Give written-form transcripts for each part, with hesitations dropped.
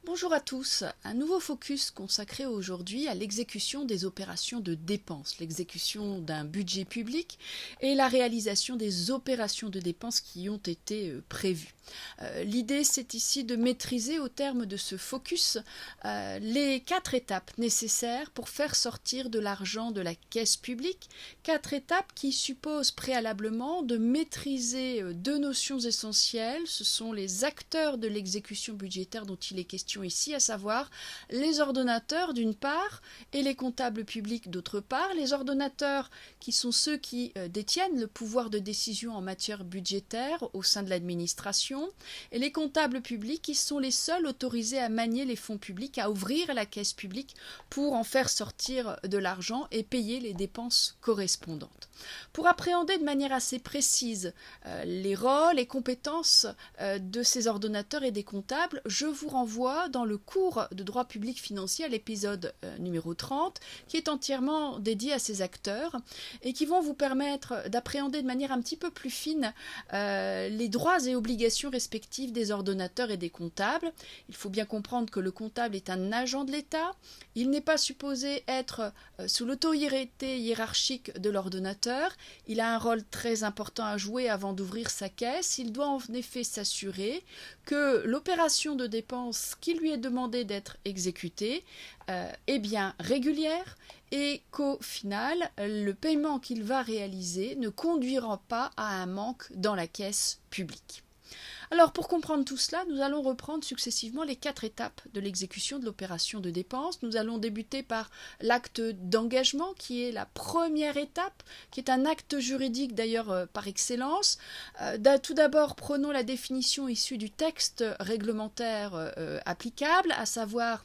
Bonjour à tous, un nouveau focus consacré aujourd'hui à l'exécution des opérations de dépenses, l'exécution d'un budget public et la réalisation des opérations de dépenses qui ont été prévues. L'idée, c'est ici de maîtriser au terme de ce focus les 4 étapes nécessaires pour faire sortir de l'argent de la caisse publique, 4 étapes qui supposent préalablement de maîtriser 2 notions essentielles, ce sont les acteurs de l'exécution budgétaire dont il est question ici, à savoir les ordonnateurs d'une part et les comptables publics d'autre part. Les ordonnateurs qui sont ceux qui détiennent le pouvoir de décision en matière budgétaire au sein de l'administration et les comptables publics qui sont les seuls autorisés à manier les fonds publics, à ouvrir la caisse publique pour en faire sortir de l'argent et payer les dépenses correspondantes. Pour appréhender de manière assez précise les rôles et compétences de ces ordonnateurs et des comptables, je vous renvoie dans le cours de droit public financier à l'épisode numéro 30 qui est entièrement dédié à ces acteurs et qui vont vous permettre d'appréhender de manière un petit peu plus fine les droits et obligations respectives des ordonnateurs et des comptables. Il faut bien comprendre que le comptable est un agent de l'État, il n'est pas supposé être sous l'autorité hiérarchique de l'ordonnateur, il a un rôle très important à jouer avant d'ouvrir sa caisse, il doit en effet s'assurer que l'opération de dépense qui lui est demandée d'être exécutée est bien régulière et qu'au final, le paiement qu'il va réaliser ne conduira pas à un manque dans la caisse publique. Alors pour comprendre tout cela, nous allons reprendre successivement les 4 étapes de l'exécution de l'opération de dépense. Nous allons débuter par l'acte d'engagement qui est la première étape, qui est un acte juridique d'ailleurs par excellence. Tout d'abord, prenons la définition issue du texte réglementaire applicable, à savoir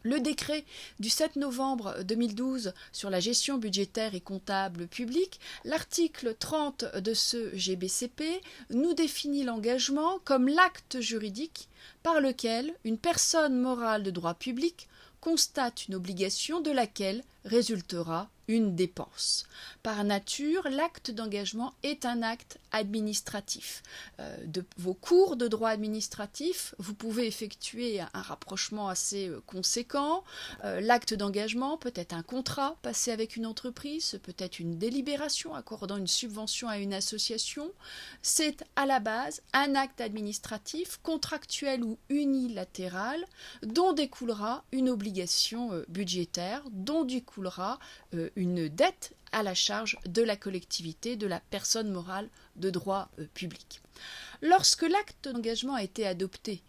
le décret du 7 novembre 2012 sur la gestion budgétaire et comptable publique, l'article 30 de ce GBCP nous définit l'engagement comme l'acte juridique par lequel une personne morale de droit public constate une obligation de laquelle résultera une dépense. Par nature, l'acte d'engagement est un acte administratif. De vos cours de droit administratif, vous pouvez effectuer un rapprochement assez conséquent. L'acte d'engagement peut être un contrat passé avec une entreprise, peut être une délibération accordant une subvention à une association. C'est à la base un acte administratif, contractuel ou unilatéral, dont découlera une obligation budgétaire, dont découlera une dette à la charge de la collectivité, de la personne morale de droit public. Lorsque l'acte d'engagement a été adopté,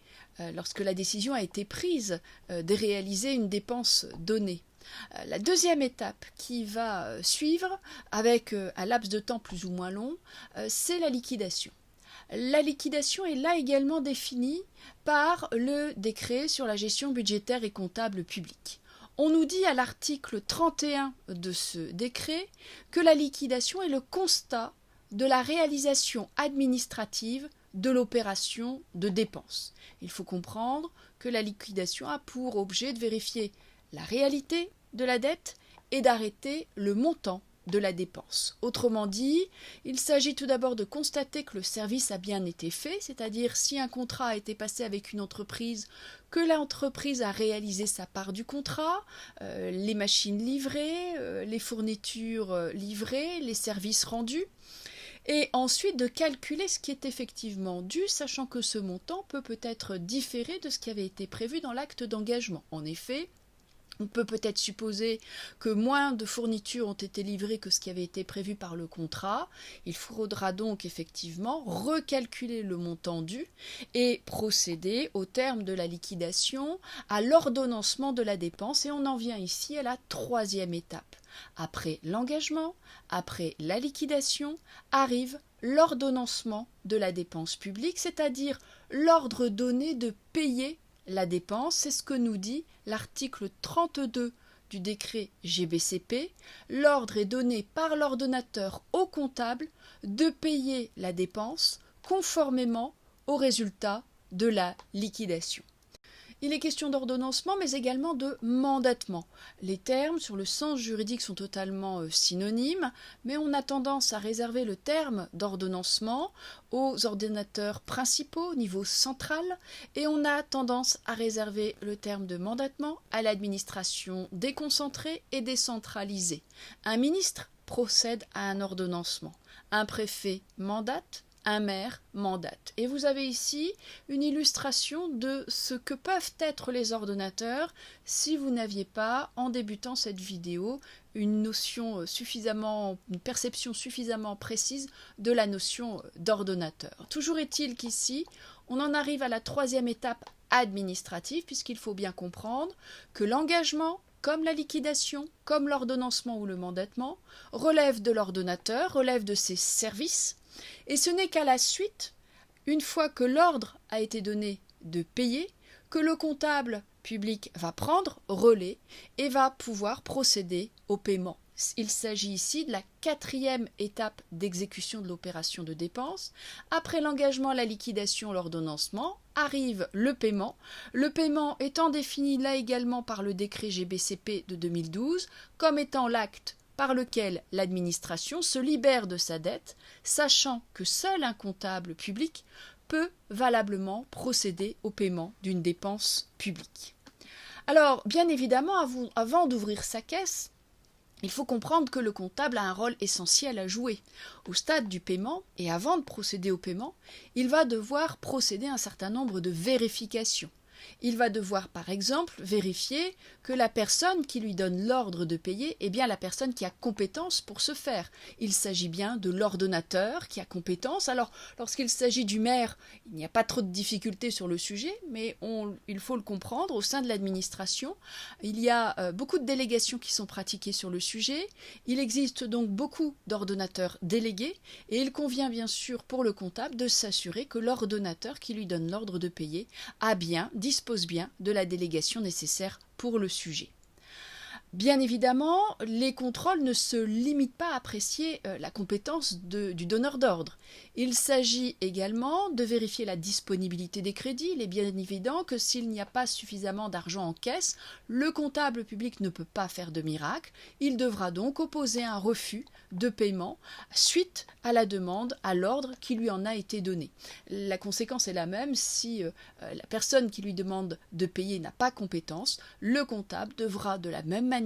lorsque la décision a été prise de réaliser une dépense donnée, la deuxième étape qui va suivre, avec un laps de temps plus ou moins long, c'est la liquidation. La liquidation est là également définie par le décret sur la gestion budgétaire et comptable publique. On nous dit à l'article 31 de ce décret que la liquidation est le constat de la réalisation administrative de l'opération de dépense. Il faut comprendre que la liquidation a pour objet de vérifier la réalité de la dette et d'arrêter le montant de la dépense. Autrement dit, il s'agit tout d'abord de constater que le service a bien été fait, c'est-à-dire si un contrat a été passé avec une entreprise, que l'entreprise a réalisé sa part du contrat, les machines livrées, les fournitures livrées, les services rendus, et ensuite de calculer ce qui est effectivement dû, sachant que ce montant peut être différé de ce qui avait été prévu dans l'acte d'engagement. En effet, on peut peut-être supposer que moins de fournitures ont été livrées que ce qui avait été prévu par le contrat. Il faudra donc effectivement recalculer le montant dû et procéder au terme de la liquidation à l'ordonnancement de la dépense. Et on en vient ici à la troisième étape. Après l'engagement, après la liquidation, arrive l'ordonnancement de la dépense publique, c'est-à-dire l'ordre donné de payer la dépense. C'est ce que nous dit l'article 32 du décret GBCP. L'ordre est donné par l'ordonnateur au comptable de payer la dépense conformément au résultat de la liquidation. Il est question d'ordonnancement, mais également de mandatement. Les termes, sur le sens juridique, sont totalement synonymes, mais on a tendance à réserver le terme d'ordonnancement aux ordonnateurs principaux, au niveau central, et on a tendance à réserver le terme de mandatement à l'administration déconcentrée et décentralisée. Un ministre procède à un ordonnancement. Un préfet mandate, un maire mandate. Et vous avez ici une illustration de ce que peuvent être les ordonnateurs si vous n'aviez pas, en débutant cette vidéo, une perception suffisamment précise de la notion d'ordonnateur. Toujours est-il qu'ici, on en arrive à la troisième étape administrative, puisqu'il faut bien comprendre que l'engagement, comme la liquidation, comme l'ordonnancement ou le mandatement, relève de l'ordonnateur, relève de ses services, et ce n'est qu'à la suite, une fois que l'ordre a été donné de payer, que le comptable public va prendre relais et va pouvoir procéder au paiement. Il s'agit ici de la quatrième étape d'exécution de l'opération de dépense. Après l'engagement, la liquidation, l'ordonnancement, arrive le paiement. Le paiement étant défini là également par le décret GBCP de 2012 comme étant l'acte par lequel l'administration se libère de sa dette, sachant que seul un comptable public peut valablement procéder au paiement d'une dépense publique. Alors, bien évidemment, avant d'ouvrir sa caisse, il faut comprendre que le comptable a un rôle essentiel à jouer. Au stade du paiement, et avant de procéder au paiement, il va devoir procéder à un certain nombre de vérifications. Il va devoir, par exemple, vérifier que la personne qui lui donne l'ordre de payer est bien la personne qui a compétence pour ce faire. Il s'agit bien de l'ordonnateur qui a compétence. Alors, lorsqu'il s'agit du maire, il n'y a pas trop de difficultés sur le sujet, mais il faut le comprendre, au sein de l'administration, il y a beaucoup de délégations qui sont pratiquées sur le sujet. Il existe donc beaucoup d'ordonnateurs délégués, et il convient bien sûr pour le comptable de s'assurer que l'ordonnateur qui lui donne l'ordre de payer dispose bien de la délégation nécessaire pour le sujet. Bien évidemment, les contrôles ne se limitent pas à apprécier la compétence du donneur d'ordre. Il s'agit également de vérifier la disponibilité des crédits. Il est bien évident que s'il n'y a pas suffisamment d'argent en caisse, le comptable public ne peut pas faire de miracle. Il devra donc opposer un refus de paiement suite à la demande, à l'ordre qui lui en a été donné. La conséquence est la même si la personne qui lui demande de payer n'a pas compétence, le comptable devra de la même manière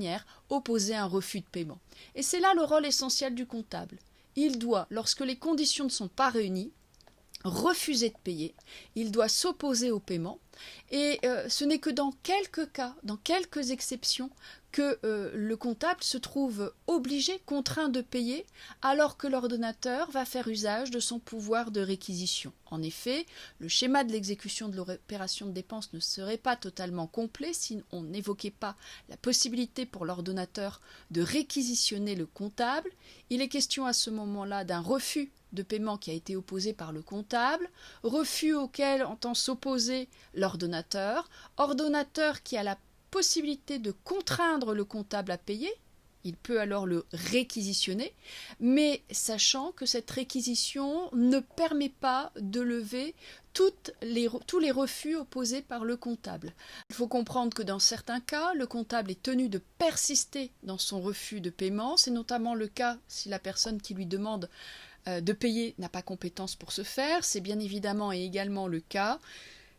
opposer un refus de paiement. Et c'est là le rôle essentiel du comptable. Il doit, lorsque les conditions ne sont pas réunies, refuser de payer, il doit s'opposer au paiement, et ce n'est que dans quelques cas, dans quelques exceptions, que le comptable se trouve obligé, contraint de payer, alors que l'ordonnateur va faire usage de son pouvoir de réquisition. En effet, le schéma de l'exécution de l'opération de dépense ne serait pas totalement complet si on n'évoquait pas la possibilité pour l'ordonnateur de réquisitionner le comptable. Il est question à ce moment-là d'un refus de paiement qui a été opposé par le comptable, refus auquel entend s'opposer l'ordonnateur, ordonnateur qui a la possibilité de contraindre le comptable à payer, il peut alors le réquisitionner, mais sachant que cette réquisition ne permet pas de lever tous les refus opposés par le comptable. Il faut comprendre que dans certains cas, le comptable est tenu de persister dans son refus de paiement. C'est notamment le cas si la personne qui lui demande de payer n'a pas compétence pour ce faire. C'est bien évidemment et également le cas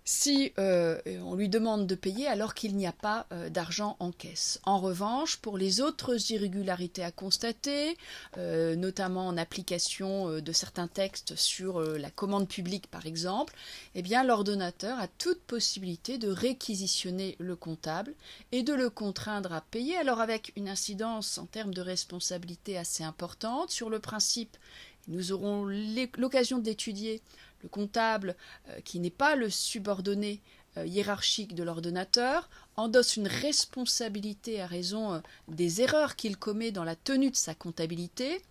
si on lui demande de payer alors qu'il n'y a pas d'argent en caisse. En revanche, pour les autres irrégularités à constater, notamment en application de certains textes sur la commande publique par exemple, eh bien l'ordonnateur a toute possibilité de réquisitionner le comptable et de le contraindre à payer, alors avec une incidence en termes de responsabilité assez importante. Sur le principe, nous aurons l'occasion d'étudier le comptable, qui n'est pas le subordonné hiérarchique de l'ordonnateur, endosse une responsabilité à raison des erreurs qu'il commet dans la tenue de sa comptabilité.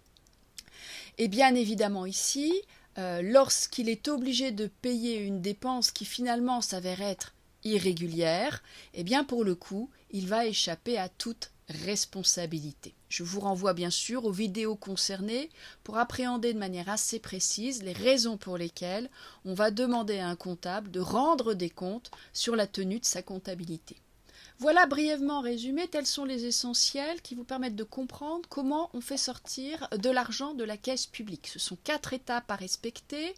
Et bien évidemment ici, lorsqu'il est obligé de payer une dépense qui finalement s'avère être irrégulière, eh bien pour le coup, il va échapper à toute responsabilité. Je vous renvoie bien sûr aux vidéos concernées pour appréhender de manière assez précise les raisons pour lesquelles on va demander à un comptable de rendre des comptes sur la tenue de sa comptabilité. Voilà brièvement résumé, tels sont les essentiels qui vous permettent de comprendre comment on fait sortir de l'argent de la caisse publique. Ce sont 4 étapes à respecter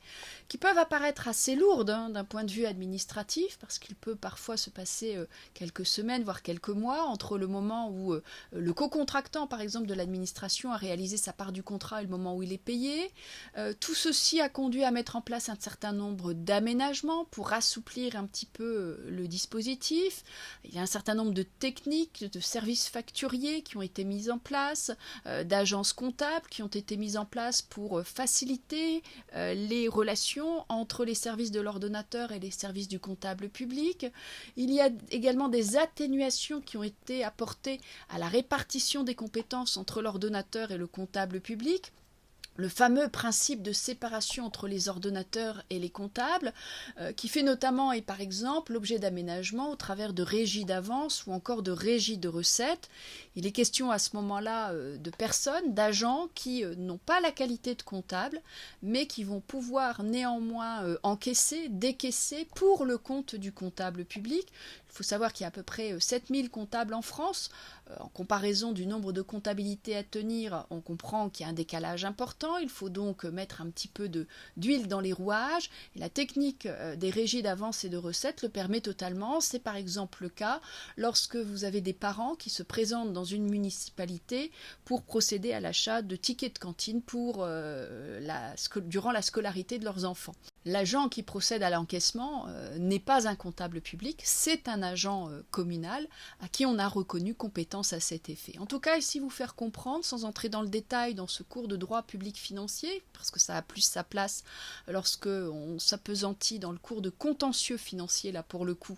qui peuvent apparaître assez lourdes d'un point de vue administratif parce qu'il peut parfois se passer quelques semaines voire quelques mois entre le moment où le co-contractant par exemple de l'administration a réalisé sa part du contrat et le moment où il est payé. Tout ceci a conduit à mettre en place un certain nombre d'aménagements pour assouplir un petit peu le dispositif. Il y a un certain nombre de techniques, de services facturiers qui ont été mis en place, d'agences comptables qui ont été mises en place pour faciliter les relations entre les services de l'ordonnateur et les services du comptable public. Il y a également des atténuations qui ont été apportées à la répartition des compétences entre l'ordonnateur et le comptable public. Le fameux principe de séparation entre les ordonnateurs et les comptables, qui fait notamment et par exemple l'objet d'aménagements au travers de régies d'avance ou encore de régies de recettes. Il est question à ce moment-là de personnes, d'agents qui n'ont pas la qualité de comptable, mais qui vont pouvoir néanmoins encaisser, décaisser pour le compte du comptable public. Il faut savoir qu'il y a à peu près 7000 comptables en France. En comparaison du nombre de comptabilités à tenir, on comprend qu'il y a un décalage important. Il faut donc mettre un petit peu d'huile dans les rouages. Et la technique des régies d'avance et de recettes le permet totalement. C'est par exemple le cas lorsque vous avez des parents qui se présentent dans une municipalité pour procéder à l'achat de tickets de cantine pour durant la scolarité de leurs enfants. L'agent qui procède à l'encaissement n'est pas un comptable public, c'est un agent communal à qui on a reconnu compétence à cet effet. En tout cas, ici vous faire comprendre, sans entrer dans le détail dans ce cours de droit public financier, parce que ça a plus sa place lorsque on s'appesantit dans le cours de contentieux financier, là pour le coup,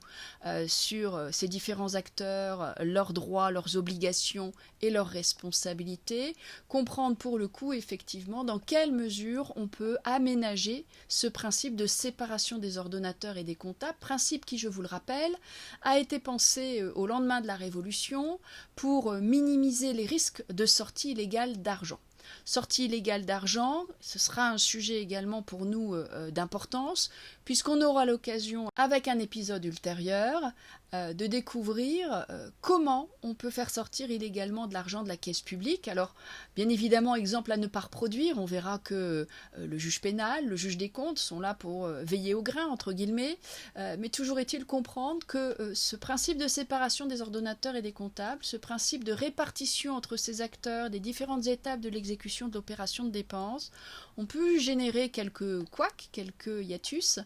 sur ces différents acteurs, leurs droits, leurs obligations et leurs responsabilités, comprendre pour le coup effectivement dans quelle mesure on peut aménager ce principe de séparation des ordonnateurs et des comptables, principe qui, je vous le rappelle, a été pensé au lendemain de la Révolution pour minimiser les risques de sortie illégale d'argent. Sortie illégale d'argent, ce sera un sujet également pour nous d'importance, puisqu'on aura l'occasion, avec un épisode ultérieur, de découvrir comment on peut faire sortir illégalement de l'argent de la caisse publique. Alors, bien évidemment, exemple à ne pas reproduire, on verra que le juge pénal, le juge des comptes sont là pour veiller au grain, entre guillemets, mais toujours est-il comprendre que ce principe de séparation des ordonnateurs et des comptables, ce principe de répartition entre ces acteurs des différentes étapes de l'exécution de l'opération de dépense, ont pu générer quelques couacs, quelques hiatus,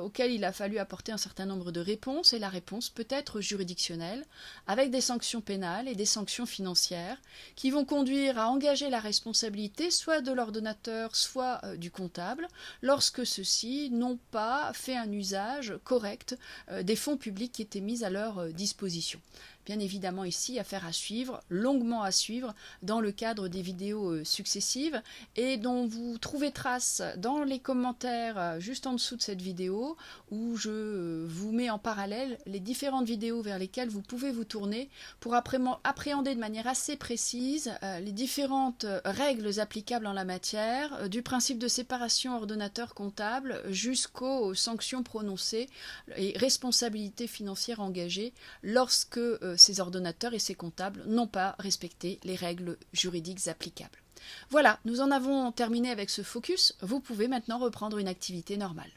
auxquels il a fallu apporter un certain nombre de réponses, et la réponse peut être juridictionnelle, avec des sanctions pénales et des sanctions financières, qui vont conduire à engager la responsabilité soit de l'ordonnateur, soit du comptable, lorsque ceux-ci n'ont pas fait un usage correct des fonds publics qui étaient mis à leur disposition. Bien évidemment ici, affaire à suivre, longuement à suivre, dans le cadre des vidéos successives, et dont vous trouvez trace dans les commentaires juste en dessous de cette vidéo, où je vous mets en parallèle les différentes vidéos vers lesquelles vous pouvez vous tourner pour appréhender de manière assez précise les différentes règles applicables en la matière, du principe de séparation ordonnateur-comptable jusqu'aux sanctions prononcées et responsabilités financières engagées lorsque ces ordonnateurs et ces comptables n'ont pas respecté les règles juridiques applicables. Voilà, nous en avons terminé avec ce focus. Vous pouvez maintenant reprendre une activité normale.